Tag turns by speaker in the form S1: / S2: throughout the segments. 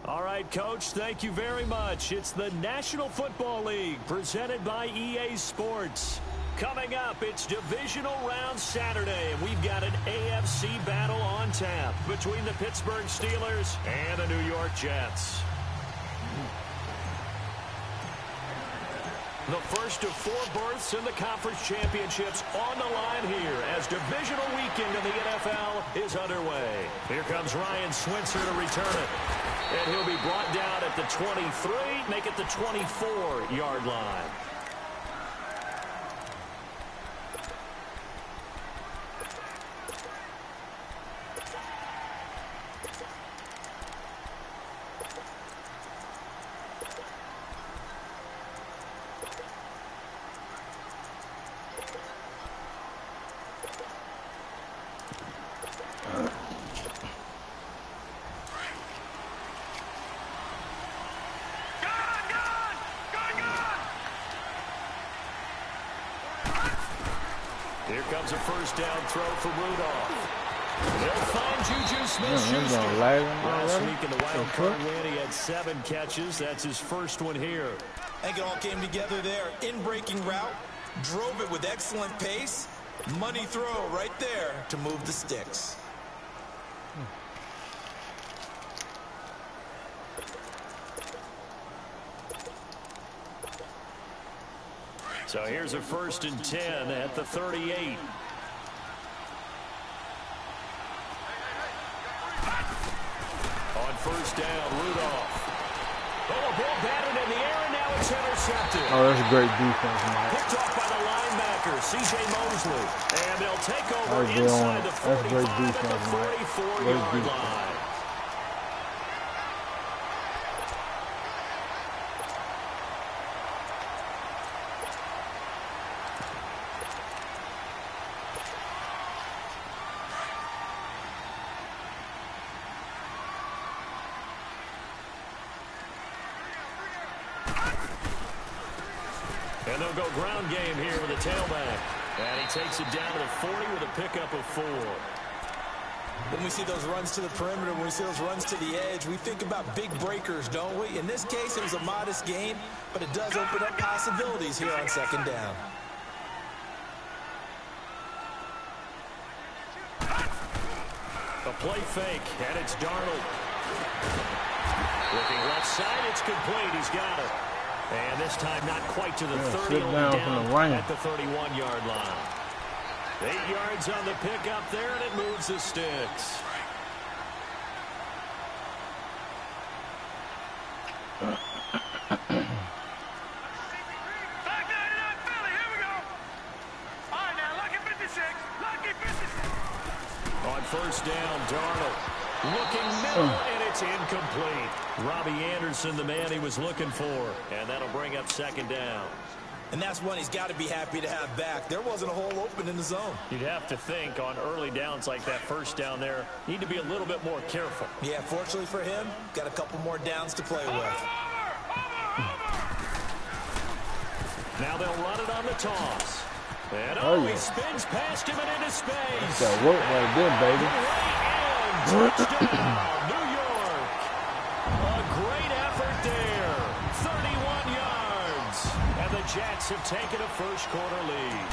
S1: All right, Coach, thank you very much. It's the National Football League presented by EA Sports. Coming up, it's Divisional Round Saturday, and we've got an AFC battle on tap between the Pittsburgh Steelers and the New York Jets. The first of 4 berths in the conference championships on the line here as divisional weekend in the NFL is underway. Here comes Ryan Switzer to return it. And he'll be brought down at the 23, make it the 24-yard line. Here comes a first down throw for Rudolph. They'll find Juju Smith-Schuster. Last week in the wild card win, he had 7 catches. That's his first one here.
S2: I think it all came together there. In-breaking route, drove it with excellent pace. Money throw right there to move the sticks.
S1: So here's a 1st and 10 at the 38. On first down, Rudolph. Oh, a ball batted in the air, and now it's intercepted.
S3: Oh, that's a great defense, Mike.
S1: Picked off by the linebacker, C.J. Mosley. And they'll take over inside the 45 at the 44-yard line. And they'll go ground game here with a tailback. And he takes it down to the 40 with a pickup of 4.
S2: When we see those runs to the perimeter, when we see those runs to the edge, we think about big breakers, don't we? In this case, it was a modest gain, but it does open up possibilities here on 2nd down.
S1: A play fake, and it's Darnold. Looking left side, it's complete. He's got it. And this time not quite to the 30, only down at the 31-yard line. 8 yards on the pickup there, and it moves the sticks. On first down, Darnold. Looking middle, and it's incomplete. Robbie Anderson, the man he was looking for. And that'll bring up 2nd down.
S2: And that's one he's got to be happy to have back. There wasn't a hole open in the zone.
S1: You'd have to think on early downs like that first down there, need to be a little bit more careful.
S2: Yeah, fortunately for him, got a couple more downs to play with.
S1: Now they'll run it on the toss. And he spins past him and into space.
S3: That work right there, baby.
S1: Touchdown, New York. A great effort there. 31 yards. And the Jets have taken a first-quarter lead.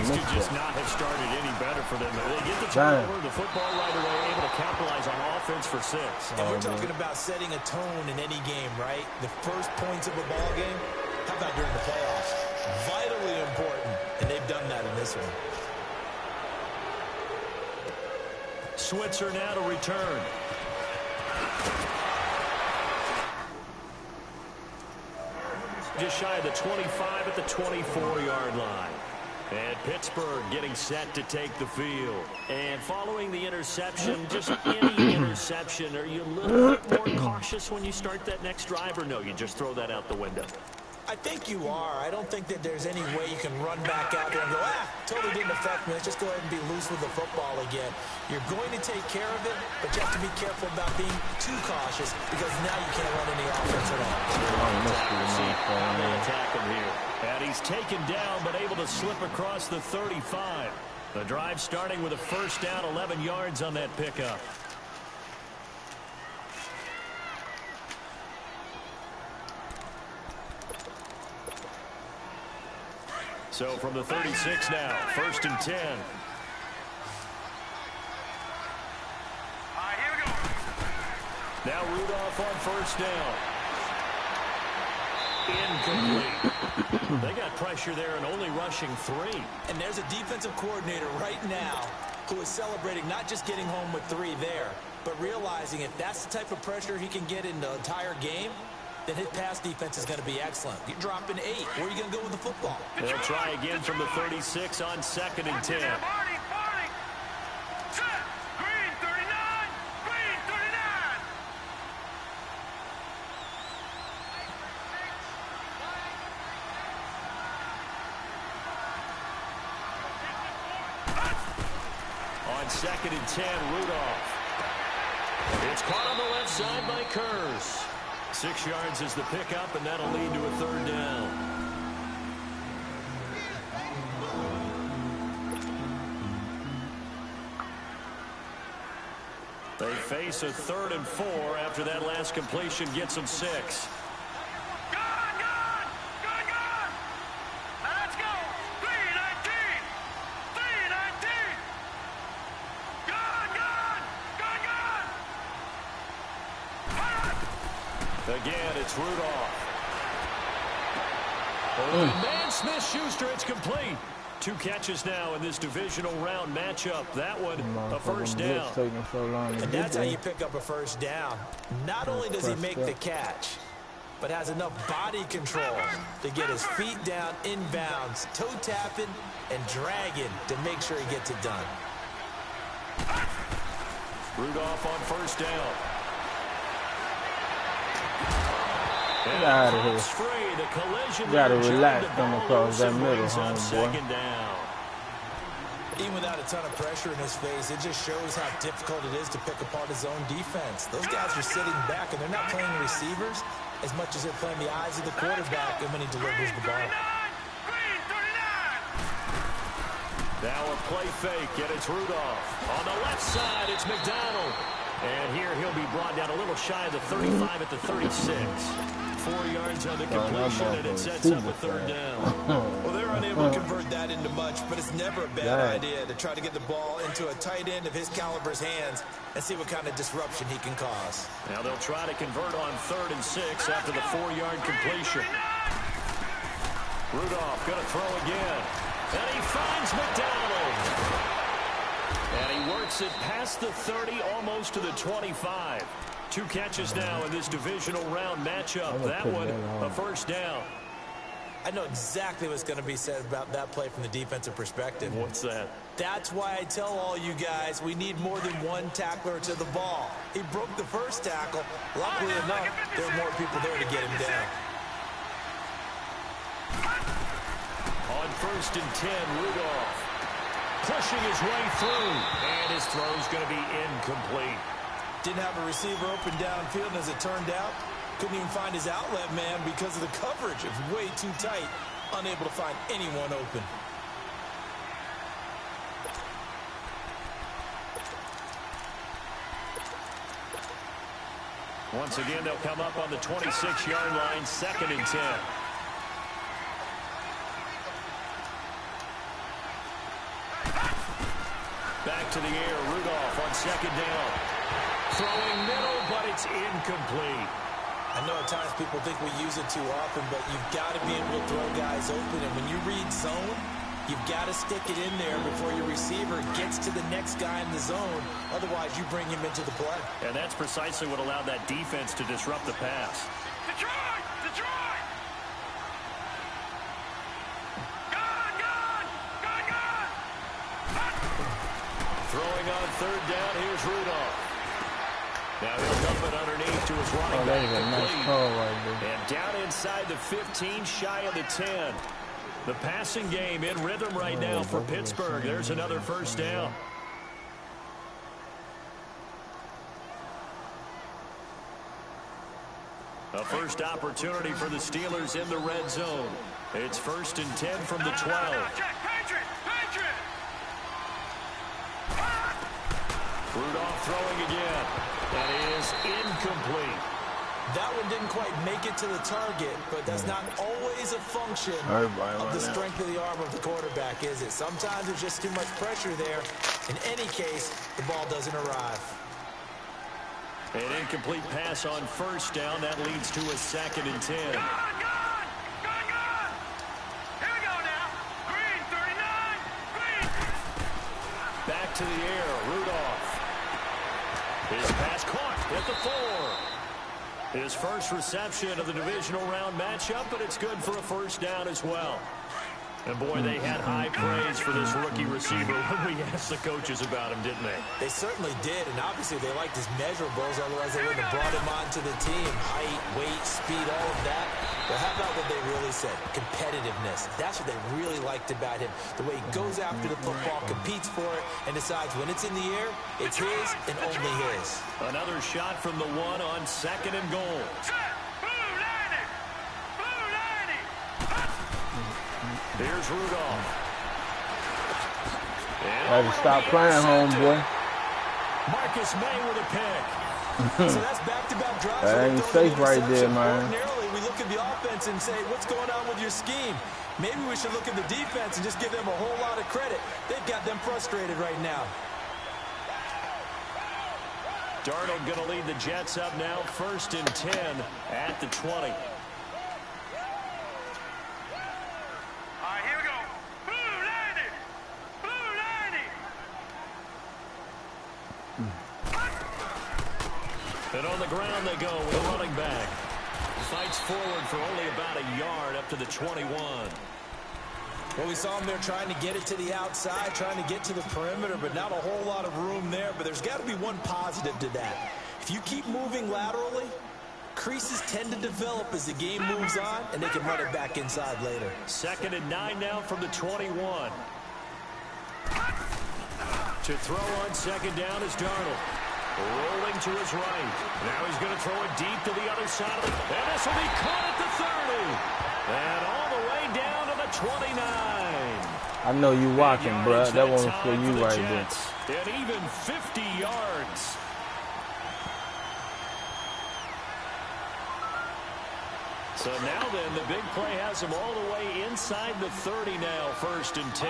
S1: Things could just not have started any better for them. They get the turnover, the football right away, able to capitalize on offense for 6.
S2: And we're talking about setting a tone in any game, right? The first points of a ball game, how about during the playoffs? Vitally important, and they've done that in this one.
S1: Switzer now to return. Just shy of the 25 at the 24-yard line. And Pittsburgh getting set to take the field. And following the interception, just any interception, are you a little bit more cautious when you start that next drive, or no, you just throw that out the window?
S2: I think you are. I don't think that there's any way you can run back out there and go, totally didn't affect me. Let's just go ahead and be loose with the football again. You're going to take care of it, but you have to be careful about being too cautious because now you can't run any offense at all.
S1: Attack him here. And he's taken down, but able to slip across the 35. The drive starting with a first down, 11 yards on that pickup. So from the 36 now, first and 10.
S4: All right, here we go.
S1: Now Rudolph on first down. Incomplete. They got pressure there and only rushing 3.
S2: And there's a defensive coordinator right now who is celebrating not just getting home with 3 there, but realizing if that's the type of pressure he can get in the entire game, then his pass defense is going to be excellent. You're dropping 8. Where are you going to go with the football?
S1: They'll try again from the 36 on second and 10.
S4: Barney. Set. Green 39. Green 39.
S1: On second and 10, Rudolph. It's caught on the left side by Kurz. 6 yards is the pickup, and that'll lead to a third down. They face a 3rd and 4 after that last completion gets them 6.
S4: Gone. Now let's go. 319. 319. Gone.
S1: Again, it's Rudolph. Man Smith-Schuster, it's complete. 2 catches now in this divisional round matchup. That one, a first down.
S2: And that's how you pick up a first down. Not only does he make the catch, but has enough body control to get his feet down inbounds, toe tapping and dragging to make sure he gets it done.
S1: Rudolph on first down.
S3: Get out of here.
S1: Free. The collision.
S3: Gotta relax coming across that middle, homeboy.
S1: Second down.
S2: Even without a ton of pressure in his face, it just shows how difficult it is to pick apart his own defense. Those guys are sitting back, and they're not playing receivers as much as they're playing the eyes of the quarterback when he delivers the ball.
S4: Green 39.
S1: Now a play fake, and it's Rudolph. On the left side, it's McDonald. And here he'll be brought down a little shy of the 35 at the 36. 4 yards on the completion, and it sets up a third down.
S2: Well, they're unable to convert that into much, but it's never a bad idea to try to get the ball into a tight end of his caliber's hands and see what kind of disruption he can cause.
S1: Now they'll try to convert on 3rd and 6 after the 4-yard completion. Rudolph going to throw again. And he finds McDonald. And he works it past the 30, almost to the 25. 2 catches now in this divisional round matchup. That one, a first down.
S2: I know exactly what's going to be said about that play from the defensive perspective.
S1: What's that?
S2: That's why I tell all you guys we need more than one tackler to the ball. He broke the first tackle. Luckily enough, there are more people there to get him down.
S1: On 1st and 10, Rudolph pushing his way through, and his throw's going to be incomplete.
S2: Didn't have a receiver open downfield, and as it turned out, couldn't even find his outlet man because of the coverage. It was way too tight, unable to find anyone open.
S1: Once again, they'll come up on the 26-yard line, 2nd and 10. Back to the air, Rudolph on 2nd down. Throwing middle, but it's incomplete.
S2: I know at times people think we use it too often, but you've got to be able to throw guys open. And when you read zone, you've got to stick it in there before your receiver gets to the next guy in the zone. Otherwise, you bring him into the play.
S1: And that's precisely what allowed that defense to disrupt the pass.
S4: Detroit! Detroit! Gone! Gone!
S1: Throwing on 3rd down, here's Rudolph. Now he'll dump it underneath to his running back.
S3: That is a nice call right there.
S1: And down inside the 15, shy of the 10. The passing game in rhythm right now for Pittsburgh. There's another first down. A first opportunity for the Steelers in the red zone. It's 1st and 10 from the 12. Rudolph throwing again. That is incomplete.
S2: That one didn't quite make it to the target, but that's not always a function of the strength of the arm of the quarterback, is it? Sometimes there's just too much pressure there. In any case, the ball doesn't arrive.
S1: An incomplete pass on first down. That leads to a 2nd and 10.
S4: Gone! Here we go now. Green, 39. Green.
S1: Back to the air. Rudolph. His pass caught at the 4. His first reception of the divisional round matchup, but it's good for a first down as well. And, boy, they had high praise for this rookie receiver when we asked the coaches about him, didn't they?
S2: They certainly did, and obviously they liked his measurables, otherwise they wouldn't have brought him onto the team. Height, weight, speed, all of that. But how about what they really said? Competitiveness. That's what they really liked about him. The way he goes after the football, competes for it, and decides when it's in the air, it's his and only his.
S1: Another shot from the 1 on 2nd and goal. Here's Rudolph.
S3: Had to stop playing, homeboy.
S1: Marcus May with a pick.
S2: So that's back-to-back drives.
S3: That ain't safe right there, man.
S2: Ordinarily, we look at the offense and say, what's going on with your scheme? Maybe we should look at the defense and just give them a whole lot of credit. They've got them frustrated right now.
S1: Darnold going to lead the Jets up now, 1st and 10 at the 20. And on the ground they go with a running back. Fights forward for only about a yard up to the 21.
S2: Well, we saw him there trying to get it to the outside, trying to get to the perimeter, but not a whole lot of room there. But there's got to be one positive to that. If you keep moving laterally, creases tend to develop as the game moves on, and they can run it back inside later.
S1: 2nd and 9 now from the 21. To throw on 2nd down is Darnold. Rolling to his right. Now he's going to throw it deep to the other side of it. And this will be caught at the 30. And all the way down to the 29.
S3: I know you watching, bro. That one's for you right there.
S1: And even 50 yards. So now then, the big play has him all the way inside the 30 now, 1st and 10.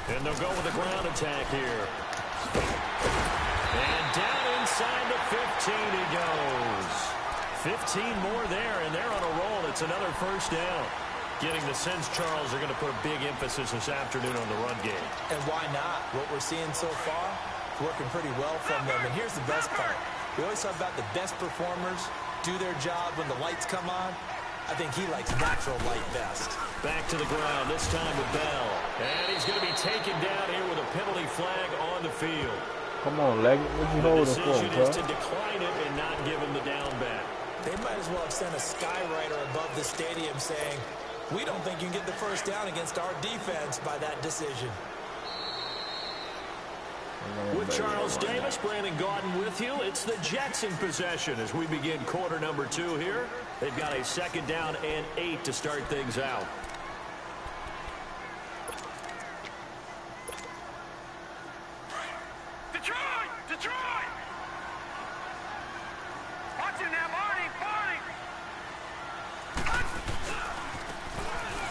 S1: And they'll go with a ground attack here. And down inside the 15 he goes. 15 more there, and they're on a roll. It's another first down. Getting the sense, Charles, are going to put a big emphasis this afternoon on the run game.
S2: And why not? What we're seeing so far, working pretty well from them. And here's the best part. We always talk about the best performers do their job when the lights come on. I think he likes natural light best.
S1: Back to the ground, this time with Bell. And he's going to be taken down here with a penalty flag on the field.
S3: Come on, Leggett. What you holding for,
S1: The decision is to
S3: bro?
S1: decline it and not give him the down back.
S2: They might as well have sent a skywriter above the stadium saying, we don't think you can get the first down against our defense by that decision.
S1: With Charles Davis, Brandon Gaudin with you. It's the Jets in possession as we begin quarter number 2 here. They've got a 2nd down and 8 to start things out.
S4: Detroit! Detroit! Watch him now, Barney!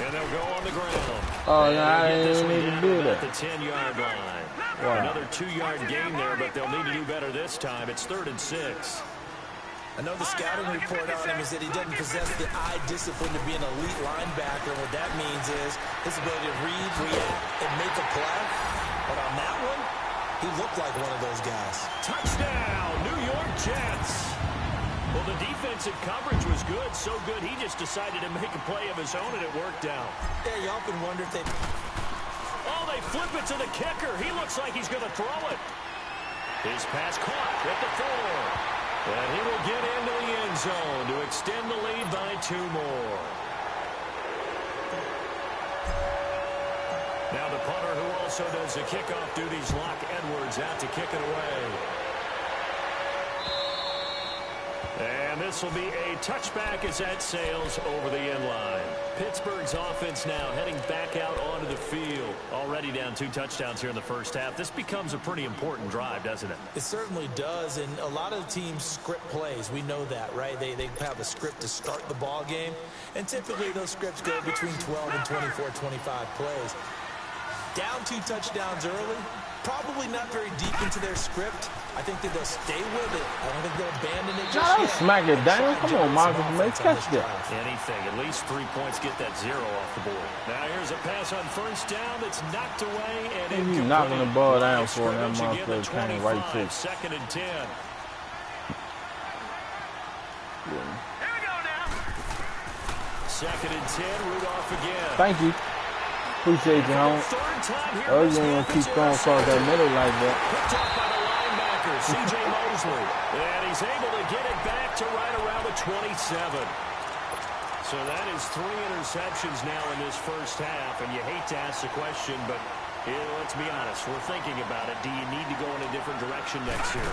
S1: And they'll go on the ground.
S3: Oh, no, I didn't even do
S1: At
S3: that.
S1: the 10-yard line.
S3: Wow.
S1: Another 2-yard gain there, but they'll need to do better this time. It's 3rd and 6.
S2: I know the scouting report on him is that he doesn't possess the eye discipline to be an elite linebacker. What that means is his ability to read, react, and make a play. But on that one, he looked like one of those guys.
S1: Touchdown, New York Jets. Well, the defensive coverage was good, so good he just decided to make a play of his own, and it worked out.
S2: Yeah, you often wonder if they...
S1: Oh, they they flip it to the kicker. He looks like he's going to throw it. His pass caught at the 4. And he will get into the end zone to extend the lead by 2 more. Now the punter, who also does the kickoff duties, Locke Edwards, out to kick it away. And this will be a touchback as that sails over the end line. Pittsburgh's offense now heading back out onto the field. Already down 2 touchdowns here in the first half. This becomes a pretty important drive, doesn't it?
S2: It certainly does, and a lot of the teams script plays. We know that, right? They have a script to start the ball game, and typically those scripts go between 12 and 24, 25 plays. Down 2 touchdowns early, probably not very deep into their script. I think that they'll stay with it. I don't think they'll abandon it just yet.
S3: Smack it down. Come on, Marcus. Make catch that.
S1: Anything. At least 3 points get that 0 off the board. Now here's a pass on first down that's knocked away and incomplete.
S3: He's knocking the ball down for that motherfucker kind of right to.
S1: 2nd and 10.
S4: Here we go now.
S1: 2nd and 10. Rudolph again.
S3: Thank you. Appreciate you, home. Oh, you ain't gonna keep throwing across that middle like that.
S1: Picked up by the linebacker, C.J. Mosley. And he's able to get it back to right around the 27. So that is 3 interceptions now in this first half. And you hate to ask the question, but let's be honest. We're thinking about it. Do you need to go in a different direction next year?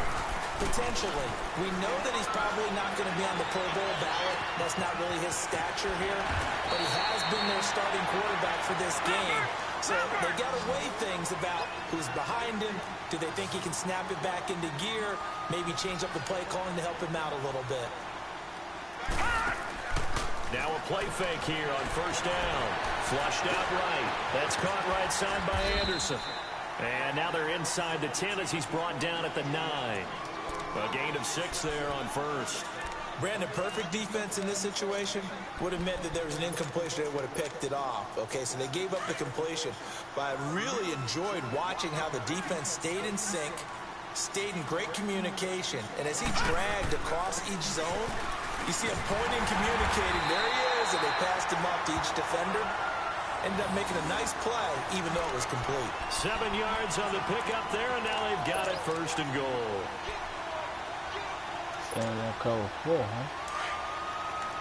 S2: Potentially. We know that he's probably not going to be on the Pro Bowl ballot. That's not really his stature here. But he has been their starting quarterback for this game. So they got to weigh things about who's behind him. Do they think he can snap it back into gear? Maybe change up the play calling to help him out a little bit.
S1: Now a play fake here on first down. Flushed out right. That's caught right side by Anderson. And now they're inside the 10 as he's brought down at the 9. A gain of 6 there on first.
S2: Brandon, perfect defense in this situation would have meant that there was an incompletion that would have picked it off. Okay, so they gave up the completion. But I really enjoyed watching how the defense stayed in sync, stayed in great communication. And as he dragged across each zone, you see him pointing, communicating. There he is, and they passed him off to each defender. Ended up making a nice play, even though it was complete.
S1: 7 yards on the pickup there, and now they've got it 1st and goal.
S3: And that cover 4, huh?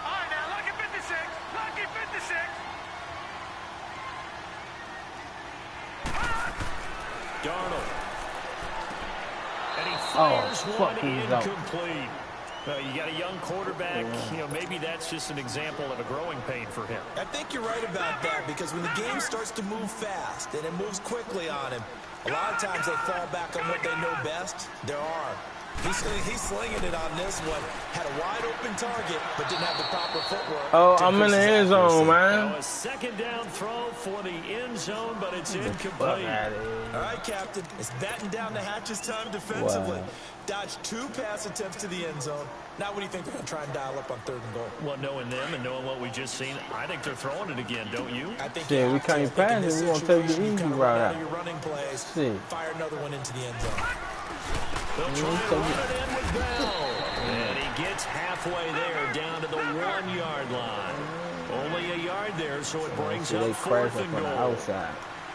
S4: All right, now, lucky 56. Lucky 56.
S1: Darnold. And he fires one incomplete. You got a young quarterback. You know, maybe that's just an example of a growing pain for him.
S2: I think you're right about that, because when the game starts to move fast and it moves quickly on him, a lot of times they fall back on what they know best. There are. He's slinging it on this one. Had a wide open target, but didn't have the proper footwork.
S3: Oh, I'm in the end zone, man.
S1: Now a 2nd down throw for the end zone, but it's incomplete.
S2: All right, Captain. It's batten down the hatches time defensively. Wow. Dodged 2 pass attempts to the end zone. Now what do you think they're going to try and dial up on 3rd and goal?
S1: Well, knowing them and knowing what we just seen, I think they're throwing it again, don't you?
S2: I think
S3: we can't pass it. We're going to take the easy route out.
S2: Your running plays, fire another one into the end zone.
S1: They'll try to run it in with Bell. And he gets halfway there, down to the 1-yard line. Only a yard there, so it brings up 4th and goal.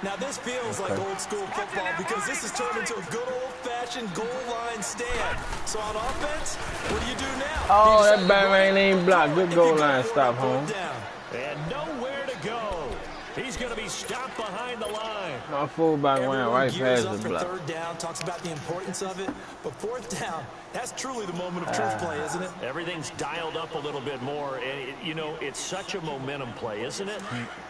S2: Now this feels like old school football, because this has turned into a good old-fashioned goal line stand. So on offense, what do you do now?
S3: Oh, that Batman ain't blocked. Good goal line stop, home.
S1: And nowhere to go. He's going to be stopped behind the line.
S3: My fullback went right past the block.
S2: 3rd down, talks about the importance of it. But 4th down, that's truly the moment of truth play, isn't it?
S1: Everything's dialed up a little bit more. And, you know, it's such a momentum play, isn't it?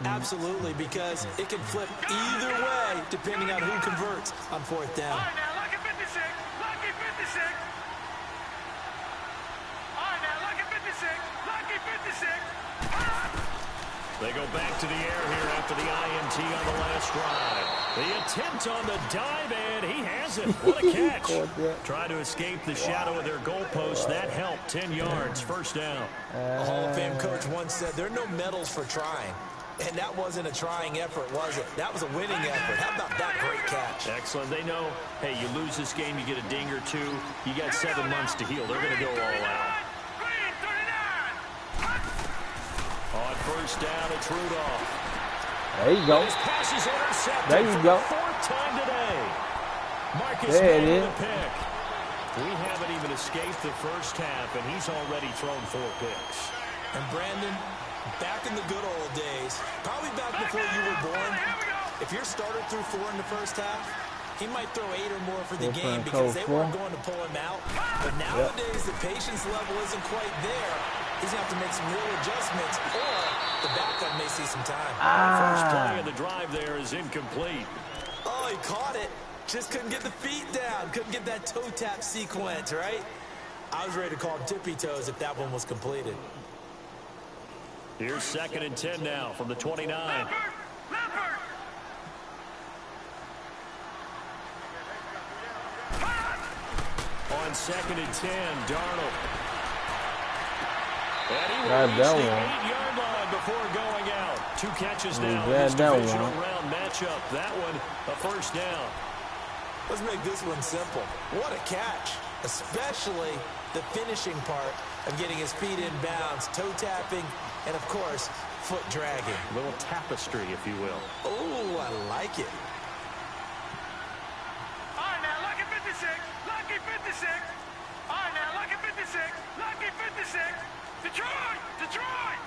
S2: Absolutely, because it can flip either way depending on who converts on 4th down.
S4: All right, now, lucky 56. Lucky 56. All right, now, lucky 56. Lucky 56.
S1: They go back to the air here after the INT on the last drive. The attempt on the dive, and he has it. What a catch. Try to escape the shadow of their goalpost. That helped. 10 yards, 1st down.
S2: A Hall of Fame coach once said, there are no medals for trying. And that wasn't a trying effort, was it? That was a winning effort. How about that great catch?
S1: Excellent. They know, hey, you lose this game, you get a ding or 2. You got 7 months to heal. They're going to go all out. On 1st down, it's Rudolph.
S3: There you go. There you go.
S1: Fourth time today. Marcus
S3: there it
S1: is.
S3: is.
S1: Pick. We haven't even escaped the first half, and he's already thrown 4 picks.
S2: And Brandon, back in the good old days, probably back before you were born, if your starter threw 4 in the first half, he might throw 8 or more for the game because they weren't going to pull him out. But nowadays, the patience level isn't quite there. He's going to have to make some real adjustments, or the backup may see some time.
S1: First play of the drive there is incomplete.
S2: Oh, he caught it. Just couldn't get the feet down. Couldn't get that toe tap sequence, right? I was ready to call him tippy toes if that one was completed.
S1: Here's 2nd and 10 now from the 29. On 2nd and 10, Darnold. And he will reach the 8-yard line before going out. 2 catches now in this divisional round matchup. That one, a first down.
S2: Let's make this one simple. What a catch, especially the finishing part of getting his feet in bounds, toe tapping, and, of course, foot dragging.
S1: A little tapestry, if you will.
S2: Oh, I like it.
S4: All right, now, lucky 56. Lucky 56. All right, now, lucky 56. Lucky 56. Detroit! Detroit!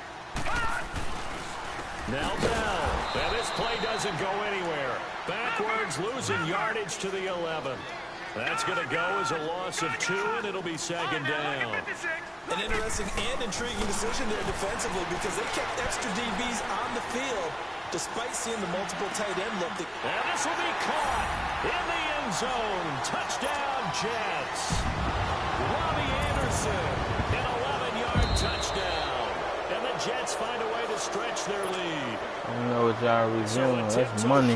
S1: Now down. And this play doesn't go anywhere. Backwards, losing yardage to the 11. That's going to go as a loss of 2, and it'll be 2nd down.
S2: An interesting and intriguing decision there defensively because they kept extra DBs on the field despite seeing the multiple tight end look.
S1: And this will be caught in the end zone. Touchdown, Jets. Robbie Anderson, an 11-yard touchdown. And the Jets find a way to stretch their lead.
S3: I don't know what y'all reviewing. That's money.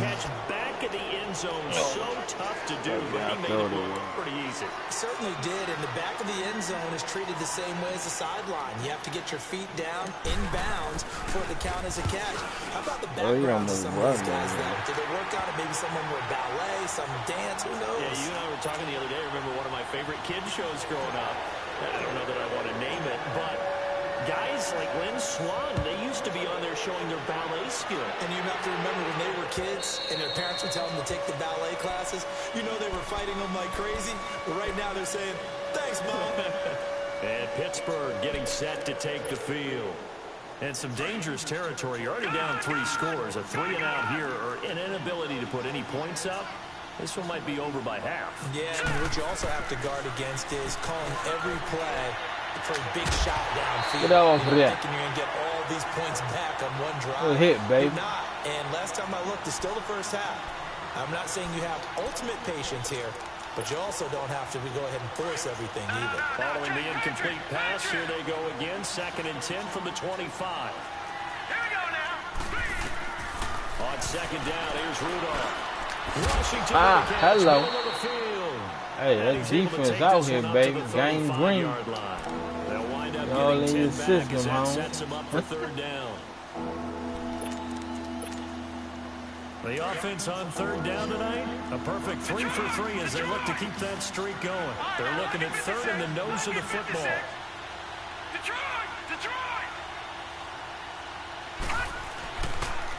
S1: Back in the end zone, so tough to do, but he made it look pretty easy.
S2: Certainly did, and the back of the end zone is treated the same way as the sideline. You have to get your feet down in bounds for it to count as a catch. How about the background of some of these guys, though? Did they work out it? Maybe someone with ballet, some dance, who knows?
S1: Yeah, you and I were talking the other day. I remember one of my favorite kids shows growing up. I don't know that I want to name it, but guys like Lynn Swan, they used to be on there showing their ballet skill.
S2: And you have to remember when they were kids and their parents would tell them to take the ballet classes, you know they were fighting them like crazy. But right now they're saying, thanks, Mom.
S1: And Pittsburgh getting set to take the field. And some dangerous territory. You're already down 3 scores. A 3-and-out here, or an inability to put any points up. This one might be over by half. Yeah, and what you also have to guard against is calling every play for a big shot downfield.
S3: Get off of that.
S2: Thinking you're going to get all these points back on one drive.
S3: Good hit, baby.
S2: You're not. And last time I looked, it's still the first half. I'm not saying you have ultimate patience here, but you also don't have to go ahead and force everything either.
S1: Following the incomplete pass, here they go again. 2nd and 10 from the 25.
S4: Here we go now.
S1: On 2nd down, here's Rudolph. Washington
S3: hello. Hey, that defense out here, baby. Game green. All in your system, huh?
S1: Sets him up for 3rd down. The offense on 3rd down tonight, a perfect 3 for 3 as they look to keep that streak going. They're looking at 3rd in the nose of the football.
S4: Detroit! Detroit!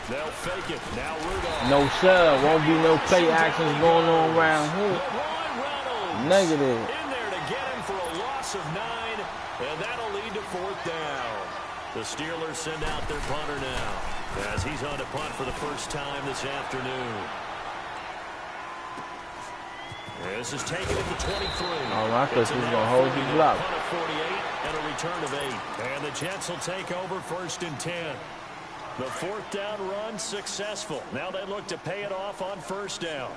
S1: They'll fake it. Now Rudolph.
S3: No, sir. Won't be no play actions going on around here. Negative.
S1: In there to get him for a loss of 9, and that'll lead to 4th down. The Steelers send out their punter now as he's on to punt for the first time this afternoon. This is taken at the 23.
S3: Oh, I thought he was going to hold his block.
S1: Punt of 48 and a return of 8. And the Jets will take over 1st and 10. The 4th down run successful. Now they look to pay it off on 1st down.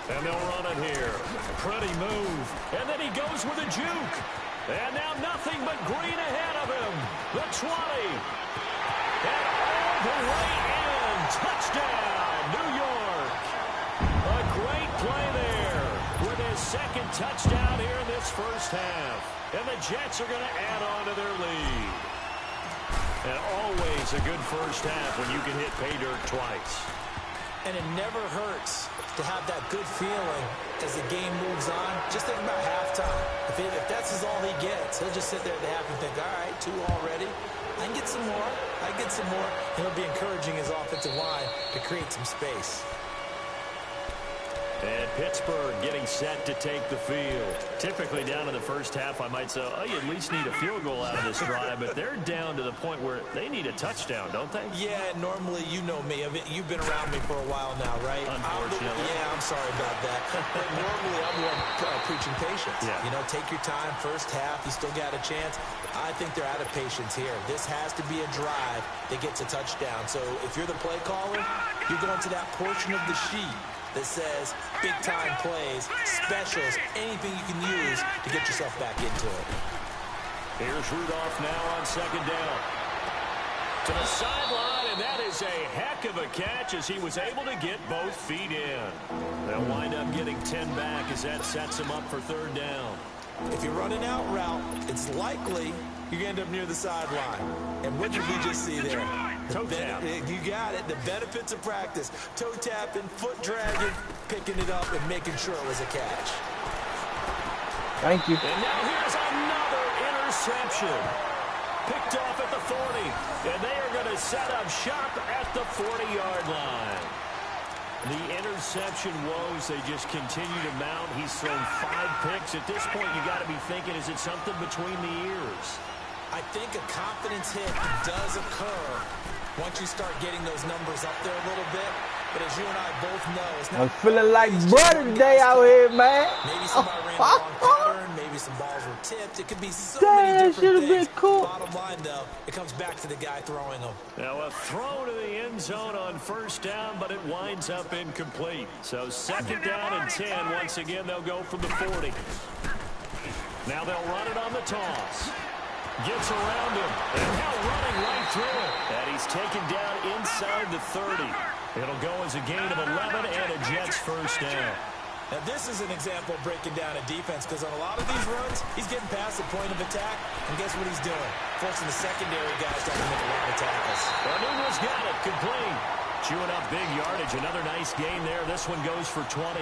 S1: And they'll run it here. Pretty move. And then he goes with a juke. And now nothing but green ahead of him. The 20. And all the way in. Touchdown, New York. A great play there with his 2nd touchdown here in this first half. And the Jets are going to add on to their lead. And always a good first half when you can hit pay dirt twice.
S2: And it never hurts to have that good feeling as the game moves on. Just think about halftime. If that's all he gets, he'll just sit there at the half and think, all right, 2 already. I can get some more. I can get some more. And he'll be encouraging his offensive line to create some space.
S1: And Pittsburgh getting set to take the field. Typically down in the first half, I might say, oh, you at least need a field goal out of this drive, but they're down to the point where they need a touchdown, don't they?
S2: Yeah, normally, you know me. I mean, you've been around me for a while now, right?
S1: Unfortunately.
S2: I'm sorry about that. But normally, I'm one preaching patience.
S1: Yeah.
S2: You know, take your time. First half, you still got a chance. I think they're out of patience here. This has to be a drive that gets a touchdown. So if you're the play caller, you're going to that portion of the sheet that says big-time plays, specials, anything you can use to get yourself back into it.
S1: Here's Rudolph now on second down. To the sideline, and that is a heck of a catch as he was able to get both feet in. They'll wind up getting 10 back as that sets him up for third down.
S2: If you run an out route, it's likely you're going to end up near the sideline. And what did we just see there?
S1: Toe tap.
S2: You got it. The benefits of practice. Toe tapping, foot dragging, picking it up, and making sure it was a catch.
S3: Thank you.
S1: And now here's another interception. Picked off at the 40. And they are going to set up shop at the 40-yard line. The interception woes, they just continue to mount. He's thrown 5 picks. At this point, you got to be thinking, is it something between the ears?
S2: I think a confidence hit does occur once you start getting those numbers up there a little bit. But as you and I both know, it's not.
S3: I'm feeling like brother today out here, man.
S2: Maybe somebody ran the wrong pattern. Maybe some balls were tipped. It could be so many different things.
S3: Cool.
S2: Bottom line, though, it comes back to the guy throwing them.
S1: Now a throw to the end zone on first down, but it winds up incomplete. So second down and 10. Once again, they'll go from the 40. Now they'll run it on the toss. Gets around him. And now running right through it. And he's taken down inside the 30. It'll go as a gain of 11 and a Jets first down.
S2: Now, this is an example of breaking down a defense because on a lot of these runs, he's getting past the point of attack, and guess what he's doing? Forcing the secondary guys to have to make a lot of tackles.
S1: Nunez got it. Complete. Chewing up big yardage. Another nice gain there. This one goes for 20.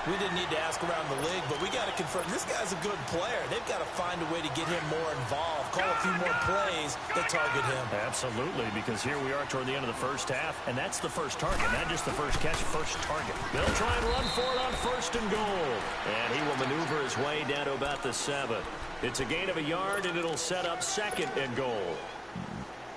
S2: We didn't need to ask around the league, but we got to confirm this guy's a good player. They've got to find a way to get him more involved, call a few more plays that target him.
S1: Absolutely, because here we are toward the end of the first half, and that's the first target, not just the first catch, first target. They'll try and run for it on first and goal. And he will maneuver his way down to about the 7. It's a gain of a yard, and it'll set up second and goal.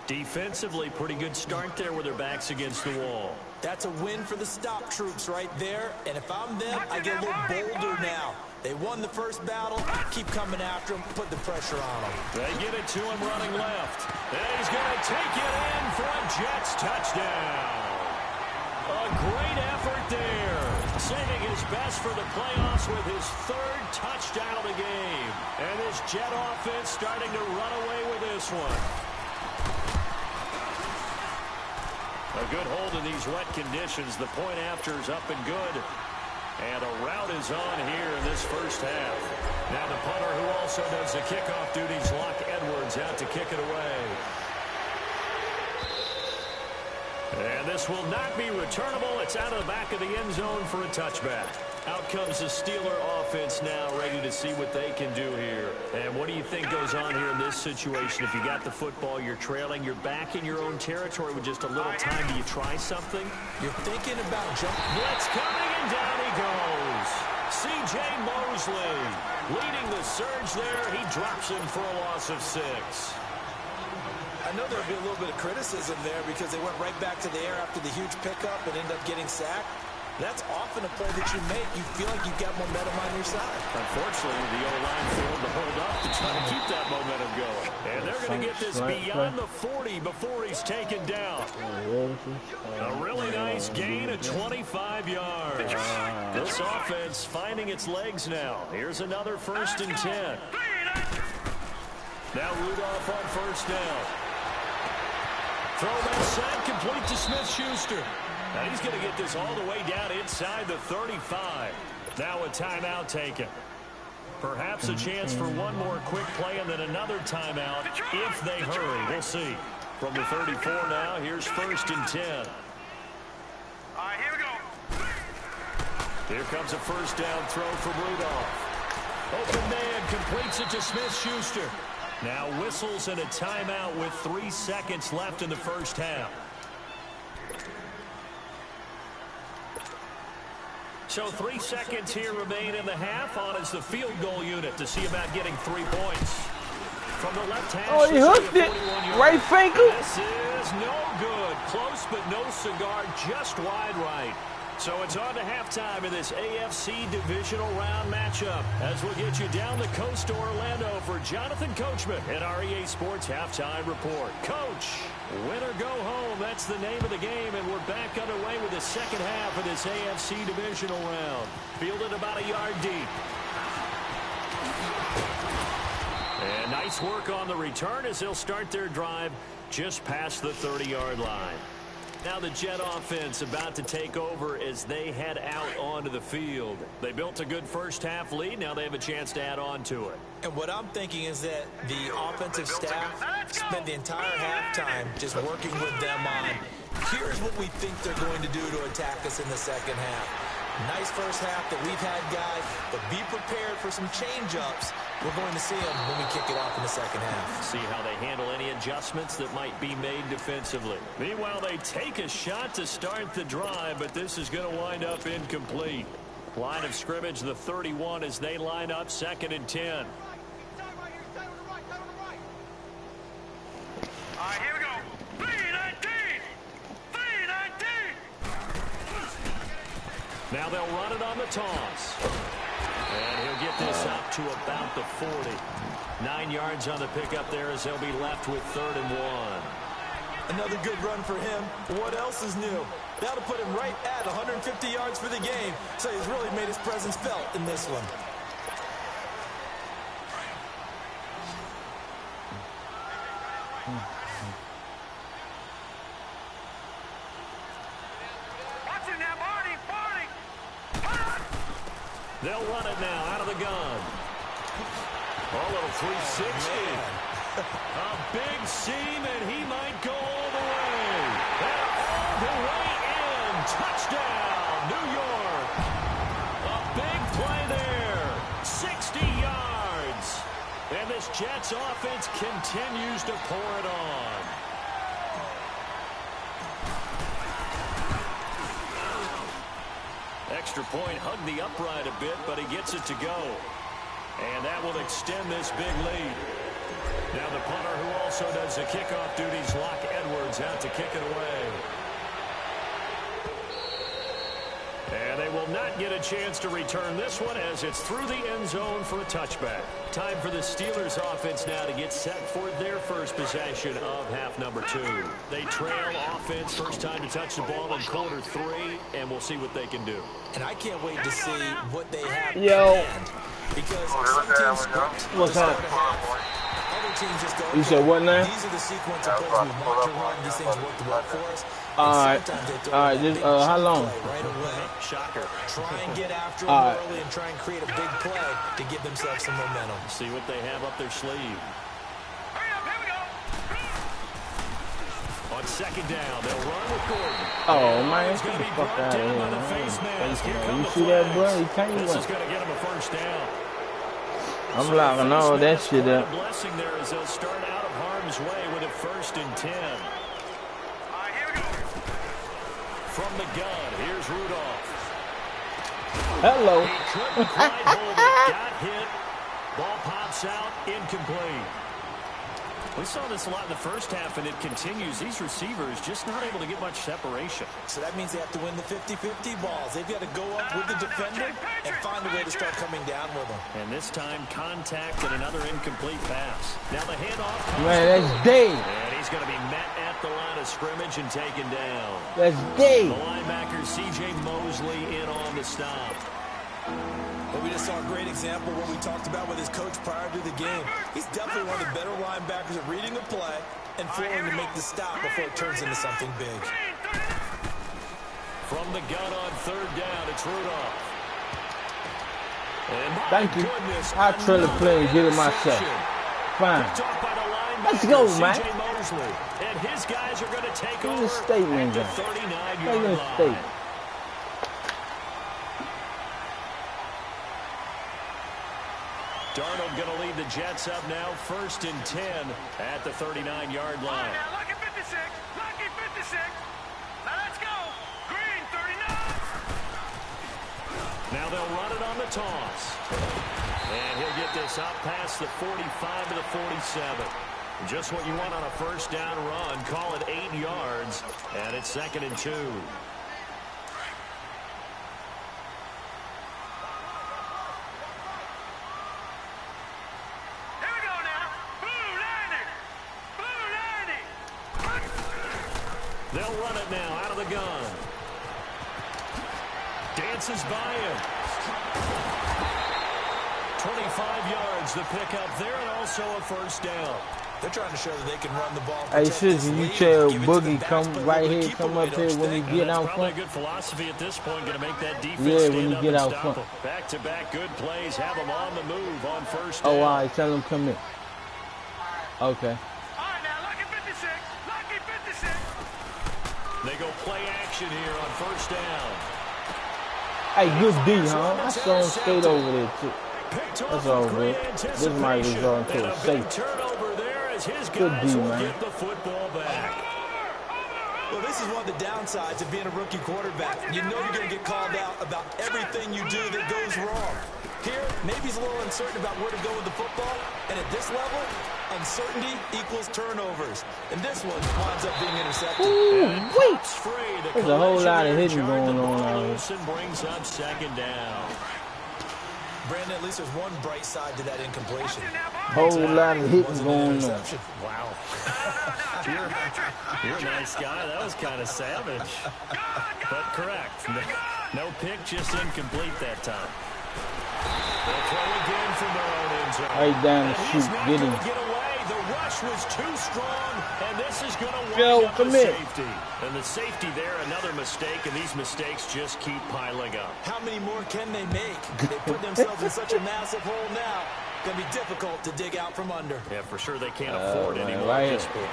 S1: Defensively, pretty good start there with their backs against the wall.
S2: That's a win for the stop troops right there. And if I'm them, I get a little bolder now. They won the first battle. Keep coming after him. Put the pressure on him.
S1: They get it to him running left. And he's going to take it in for a Jets touchdown. A great effort there. Saving his best for the playoffs with his 3rd touchdown of the game. And this Jet offense starting to run away with this one. A good hold in these wet conditions. The point after is up and good. And a route is on here in this first half. Now the punter who also does the kickoff duties, Locke Edwards, out to kick it away. And this will not be returnable. It's out of the back of the end zone for a touchback. Out comes the Steeler offense now, ready to see what they can do here. And what do you think goes on here in this situation? If you got the football, you're trailing, you're back in your own territory with just a little time. Do you try something?
S2: You're thinking about jumping.
S1: Blitz coming, and down he goes. C.J. Mosley leading the surge there. He drops him for a loss of 6.
S2: I know there'll be a little bit of criticism there because they went right back to the air after the huge pickup and ended up getting sacked. That's often a play that you make. You feel like you've got momentum on your side.
S1: Unfortunately, the O-line failed to hold up to try to keep that momentum going. And they're going to get this beyond the 40 before he's taken down. A really nice gain of 25 yards. This offense finding its legs now. Here's another 1st and 10. Now Rudolph on first down. Throw that side, complete to Smith-Schuster. Now he's going to get this all the way down inside the 35. Now a timeout taken. Perhaps a chance for one more quick play and then another timeout if they hurry. We'll see. From the 34 now, here's 1st and 10. Here comes a first down throw from Rudolph. Open man completes it to Smith-Schuster. Now whistles and a timeout with 3 seconds left in the first half. So 3 seconds here remain in the half. On is the field goal unit to see about getting 3 points. From the left hash.
S3: Oh, he hooked it. Right finger.
S1: This is no good. Close but no cigar. Just wide right. So it's on to halftime in this AFC divisional round matchup as we'll get you down the coast to Orlando for Jonathan Coachman at our EA Sports Halftime Report. Coach, win or go home, that's the name of the game, and we're back underway with the second half of this AFC divisional round. Fielded about a yard deep. And nice work on the return as they'll start their drive just past the 30-yard line. Now the Jet offense about to take over as they head out onto the field. They built a good first half lead. Now they have a chance to add on to it.
S2: And what I'm thinking is that the offensive staff spent the entire halftime just working with them on, here's what we think they're going to do to attack us in the second half. Nice first half that we've had, guys, but be prepared for some change-ups. We're going to see them when we kick it off in the second half.
S1: See how they handle any adjustments that might be made defensively. Meanwhile, they take a shot to start the drive, but this is going to wind up incomplete. Line of scrimmage, the 31, as they line up 2nd and 10.
S4: All right, here we go. 319! 319!
S1: Now they'll run it on the toss. And he'll get this up to about the 40. 9 yards on the pickup there as they'll be left with 3rd and 1.
S2: Another good run for him. What else is new? That'll put him right at 150 yards for the game. So he's really made his presence felt in this one.
S4: Watch it now, Barney! Barney!
S1: They'll run it now out of the gun. A little 360. A big seam, and he might go all the way. And all the way in. Touchdown, New York. A big play there. 60 yards. And this Jets offense continues to pour it on. Extra point hugged the upright a bit, but he gets it to go. And that will extend this big lead. Now the punter, who also does the kickoff duties, Locke Edwards, out to kick it away. And they will not get a chance to return this one as it's through the end zone for a touchback. Time for the Steelers offense now to get set for their first possession of half number 2. They trail offense, first time to touch the ball in quarter 3, and we'll see what they can do.
S2: And I can't wait to see what they have
S3: Yo.
S2: planned. Because some teams script
S3: What's
S2: the
S3: that?
S2: start of half. Other teams just go,
S3: You said what now?
S2: these are the sequence of plays we want to run. These things work well for us.
S3: Alright, just how long?
S2: Right away.
S1: Shocker.
S2: Try and get after them early and try and create a big play to give themselves some momentum.
S1: See what they have up their sleeve.
S4: Hurry up, here we go!
S1: On 2nd down, they'll run with Gordon.
S3: Oh man,
S1: It's
S3: get
S1: going
S3: the
S1: to be
S3: fuck
S1: brought
S3: out of
S1: down
S3: here,
S1: by the
S3: man.
S1: face mask. Here come
S3: You
S1: the
S3: see that, bro?
S1: flags.
S3: He can't
S1: This
S3: win.
S1: is going to get him a first down.
S3: I'm blocking all that shit
S1: A
S3: up.
S1: blessing there as they'll start out of harm's way with a 1st and 10.
S4: All right, here we go!
S1: From the gun, here's Rudolph.
S3: Hello.
S1: He couldn't quite hold it. Got hit. Ball pops out. Incomplete. We saw this a lot in the first half, and it continues. These receivers just not able to get much separation.
S2: So that means they have to win the 50-50 balls. They've got to go up with the defender and find a way to start coming down with them.
S1: And this time, contact and another incomplete pass. Now the handoff.
S3: Man, that's dead.
S1: And he's going to be met at the line of scrimmage and taken down.
S3: That's
S1: The
S3: dead.
S1: linebacker, C.J. Mosley, in on the stop.
S2: But we just saw a great example of what we talked about with his coach prior to the game. He's definitely one of the better linebackers at reading the play and flowing to make the stop before it turns into something big.
S1: From the gun on 3rd down, it's Rudolph. And my
S3: Thank you.
S1: goodness,
S3: I'll trail the play and get it myself. Fine.
S1: picked off by the linebacker,
S3: Let's go,
S1: C.J.
S3: man.
S1: Mosley. And his guys are going to take
S3: Who's
S1: over
S3: the statement
S1: at the
S3: guy?
S1: 39-yard
S3: Play this
S1: line.
S3: state.
S1: the Jets up now 1st and 10 at the 39-yard line.
S4: Now, lucky 56. Lucky 56. Now, let's go. Green, 39.
S1: Now they'll run it on the toss. And he'll get this up past the 45 to the 47. Just what you want on a first down run. Call it 8 yards. And it's 2nd and 2. They'll run it now out of the gun. Dances by him. 25 yards the pickup there, and also a first down.
S2: They're trying to show that they can run the ball.
S3: Hey, Susan, you tell Boogie come right here, come up here when you get out front.
S1: Probably a good philosophy at this point, going to make that defense
S3: when
S1: stand
S3: you
S1: up
S3: get
S1: and
S3: out
S1: stop
S3: front.
S1: them. Back-to-back good plays, have them on the move on first down.
S3: Oh, all right, tell them come in. Okay.
S1: They go play action here on first down.
S3: Hey, good D, huh? I saw him skate over there, too. That's all good. This might result into a safety.
S1: Turnover there as his
S3: Good
S1: guys
S3: D,
S1: will
S3: man.
S1: get the football back.
S2: Well, this is one of the downsides of being a rookie quarterback. You know you're going to get called out about everything you do that goes wrong. Here, maybe he's a little uncertain about where to go with the football. And at this level, uncertainty equals turnovers. And this one winds up being intercepted.
S3: Ooh, wait.
S1: Free.
S3: There's a whole lot of hitting going on out here.
S1: And brings up 2nd down.
S2: Brandon, at least there's one bright side to that incompletion.
S3: Whole lot of hitting going on.
S1: Wow. You're a nice guy. That was kind of savage. But correct. No pick, just incomplete that time. They'll throw again from their own end zone.
S3: Right down the
S1: And
S3: chute.
S1: he's not
S3: Get
S1: going
S3: him.
S1: to get away. The rush was too strong, and this is going to
S3: Joe,
S1: wind up
S3: come
S1: the
S3: here.
S1: safety. And the safety there, another mistake, and these mistakes just keep piling up.
S2: How many more can they make? They put themselves in such a massive hole now. Going to be difficult to dig out from under.
S1: Yeah, for sure they can't afford anymore
S3: right
S1: at this
S3: here.
S1: point.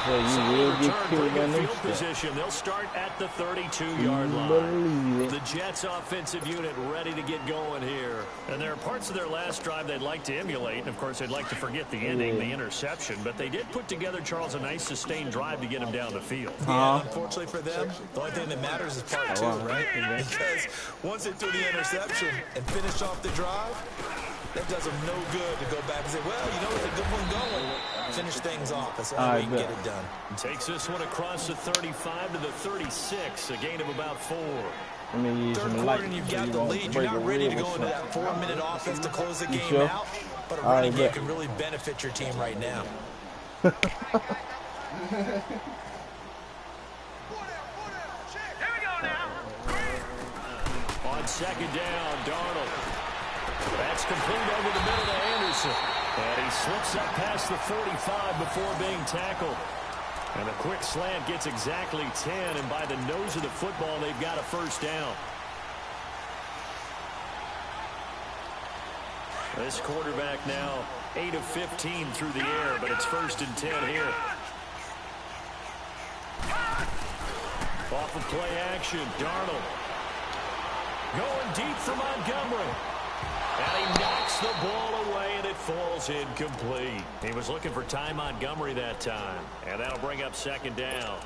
S3: So you will get killed by
S1: Field
S3: them.
S1: position. They'll start at the 32-yard line.
S3: Believe
S1: The
S3: it.
S1: Jets offensive unit ready to get going here. And there are parts of their last drive they'd like to emulate. And, of course, they'd like to forget the ending, the interception. But they did put together, Charles, a nice sustained drive to get him down the field.
S2: Yeah, unfortunately for them, the only thing that matters is part two, right? Because once they threw the interception and finish off the drive, that does them no good to go back and say, well, you know, it's a good one going. Finish things off. That's the only way you can get it done.
S1: Takes this one across the 35 to the 36, a gain of about 4.
S2: Third quarter and you've got the lead. You're not ready to go into that 4-minute offense to close the game out. But a running game can really benefit your team right now.
S4: Here we go now.
S1: On 2nd down, Darnold. That's complete over the middle to Anderson. And he slips up past the 45 before being tackled. And a quick slant gets exactly 10. And by the nose of the football, they've got a first down. This quarterback now 8 of 15 through the air, but it's 1st and 10 here. Off of play action, Darnold. Going deep for Montgomery. And he knocks the ball away, and it falls incomplete. He was looking for Ty Montgomery that time. And that'll bring up 2nd down.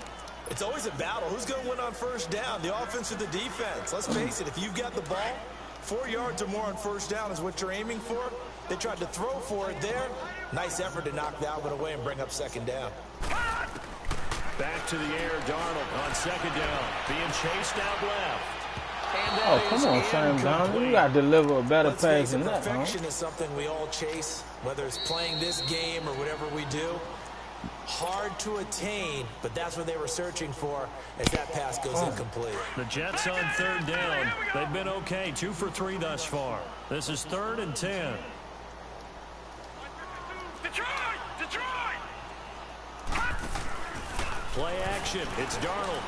S2: It's always a battle. Who's going to win on first down, the offense or the defense? Let's face it, if you've got the ball, 4 yards or more on first down is what you're aiming for. They tried to throw for it there. Nice effort to knock that one away and bring up 2nd down.
S1: Back to the air, Darnold on 2nd down. Being chased out left.
S3: Oh, come on, Sam Donald. You got to deliver a better pass than that, huh?
S2: Perfection is something we all chase, whether it's playing this game or whatever we do. Hard to attain, but that's what they were searching for as that pass goes incomplete.
S1: The Jets on 3rd down. They've been okay, 2 for 3 thus far. This is 3rd and 10.
S4: Detroit! Detroit!
S1: Play action. It's Darnold.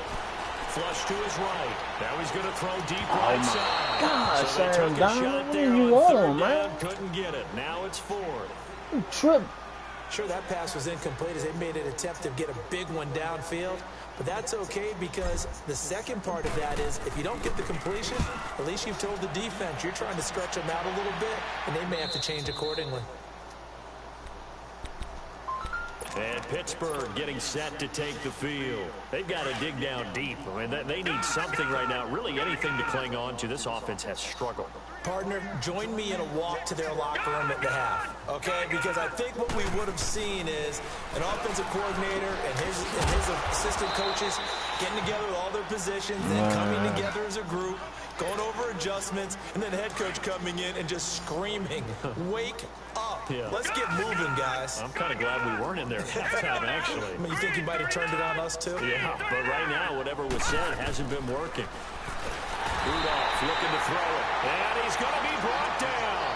S1: Flush to his right. Now he's going to throw deep right side.
S3: God,
S1: so they
S3: Sam
S1: took a
S3: Donald,
S1: shot
S3: what
S1: there
S3: are you
S1: on 3rd
S3: on, man?
S1: down. Couldn't get it. Now it's 4th.
S3: You trip.
S2: Sure, that pass was incomplete as they made an attempt to get a big one downfield, but that's okay because the second part of that is if you don't get the completion, at least you've told the defense you're trying to stretch them out a little bit, and they may have to change accordingly.
S1: And Pittsburgh getting set to take the field. They've got to dig down deep. I mean, they need something right now, really anything to cling on to. This offense has struggled.
S2: Partner, join me in a walk to their locker room at the half, okay? Because I think what we would have seen is an offensive coordinator and his assistant coaches getting together with all their positions and coming together as a group, going over adjustments, and then the head coach coming in and just screaming, wake up. Yeah. Let's get moving, guys.
S1: I'm kind of glad we weren't in there at halftime, actually.
S2: I mean, you think you might have turned it on us, too?
S1: Yeah, but right now, whatever was said hasn't been working. Rudolph looking to throw it, and he's going to be brought down.